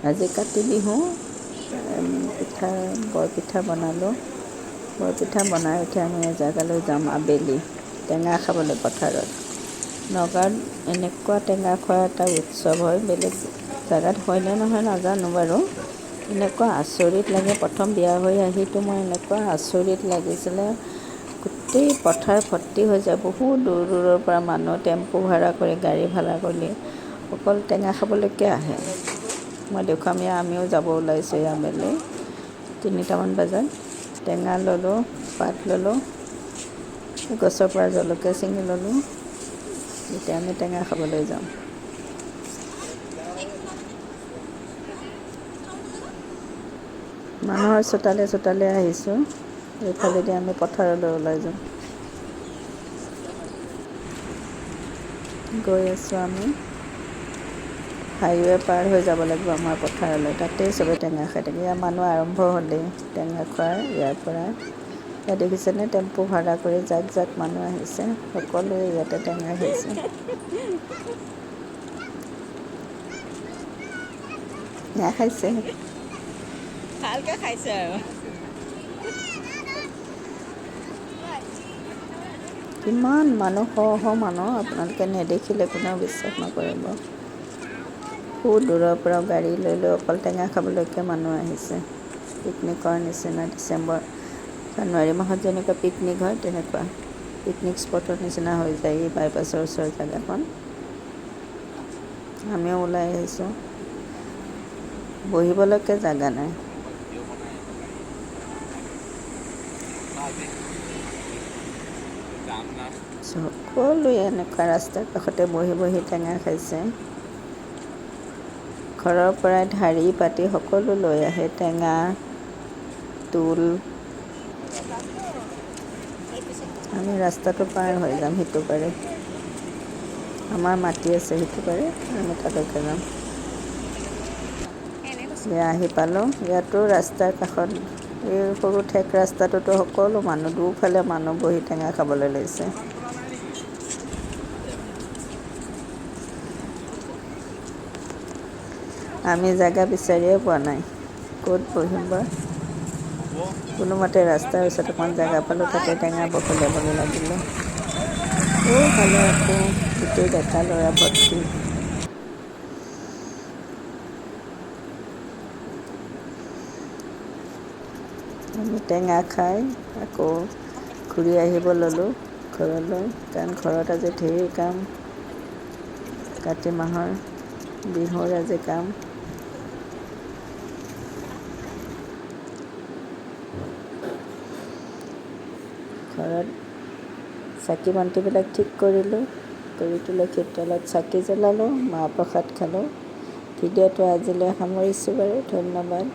আজি কাতি বিহু পিঠা বৰপিঠা বনালোঁ। বৰপিঠা বনাই উঠি আমি এজেগালৈ যাম আবেলি টেঙা খাবলৈ পথাৰত। নগাঁৱত এনেকুৱা টেঙা খোৱাৰ এটা উৎসৱ হয়, বেলেগ জেগাত হয়নে নহয় নাজানো বাৰু। এনেকুৱা আচৰিত লাগে, প্ৰথম বিয়া হৈ আহিতো মই এনেকুৱা আচৰিত লাগিছিলে। গোটেই পথাৰ ভৰ্তি হৈ যায়, বহুত দূৰ দূৰৰ পৰা মানুহ টেম্পু ভাড়া কৰি গাড়ী ভাড়া কৰি অকল টেঙা খাবলৈকে আহে। মই দেখুৱাম, আমিও যাব ওলাইছোঁ আবেলি 3টামান বজাত। টেঙা ল'লোঁ, পাত ল'লোঁ, গছৰ পৰা জলকীয়া ছিঙি ল'লোঁ। এতিয়া আমি টেঙা খাবলৈ যাম। মানুহৰ চোতালে চোতালে আহিছোঁ, এইফালেদি আমি পথাৰলৈ ওলাই যাম। গৈ আছোঁ আমি, হাইৱে পাৰ হৈ যাব লাগিব আমাৰ পথাৰলৈ। তাতেই চবে টেঙা খাই থাকে। ইয়াৰ মানুহ আৰম্ভ হ'লেই টেঙা খোৱাৰ। ইয়াৰ পৰা ইয়াত দেখিছেনে, টেম্পু ভাড়া কৰি জাক জাক মানুহ আহিছে, সকলোৱে ইয়াতে টেঙা খাইছে। টেঙা খাইছে, ভালকৈ খাইছে আৰু। কিমান মানুহ, শ মানুহ, আপোনালোকে নেদেখিলে কোনেও বিশ্বাস নকৰিব। বহুত দূৰৰ পৰা গাড়ী লৈ লৈ অকল টেঙা খাবলৈকে মানুহ আহিছে। পিকনিকৰ নিচিনা, জানুৱাৰী মাহত যেনেকুৱা পিকনিক হয় তেনেকুৱা পিকনিক স্পটৰ নিচিনা হৈ যায় এই বাইপাছৰ ওচৰৰ জেগাখন। আমিও ওলাই আহিছোঁ, বহিবলৈকে জেগা নাই। সকলোৱে এনেকুৱা ৰাস্তাৰ কাষতে বহি বহি টেঙা খাইছে। ঘৰৰ পৰাই ঢাৰি পাতি সকলো লৈ আহে, টেঙা, টোল। আমি ৰাস্তাটো পাৰ হৈ যাম সিটো পাৰে, আমাৰ মাটি আছে সিটো পাৰে, আমি তালৈকে যাম। এয়া আহি পালোঁ। ইয়াতো ৰাস্তাৰ কাষত এই সৰু ঠেক ৰাস্তাটোতো সকলো মানুহ, দুয়োফালে মানুহ বহি টেঙা খাবলৈ লৈছে। আমি জেগা বিচাৰিয়ে পোৱা নাই, ক'ত বহিম বা। কোনোমতে ৰাস্তাৰ ওচৰত অকণ জেগা পালোঁ, তাতে টেঙা বখলিয়াবলৈ লাগিলোঁ। এইফালে আকৌ গোটেই ডেকা ল'ৰা ভৰ্তি। আমি টেঙা খাই আকৌ ঘূৰি আহিব ল'লোঁ ঘৰলৈ, কাৰণ ঘৰত আজি ঢেৰ কাম। কাতি মাহৰ বিহুৰ আজি কাম। ঘৰত চাকি বন্তিবিলাক ঠিক কৰিলোঁ, কৰি তুলসীৰ তলত চাকি জ্বলালোঁ, মাহ প্ৰসাদ খালোঁ। ভিডিঅ'টো আজিলৈ সামৰিছোঁ বাৰু, ধন্যবাদ।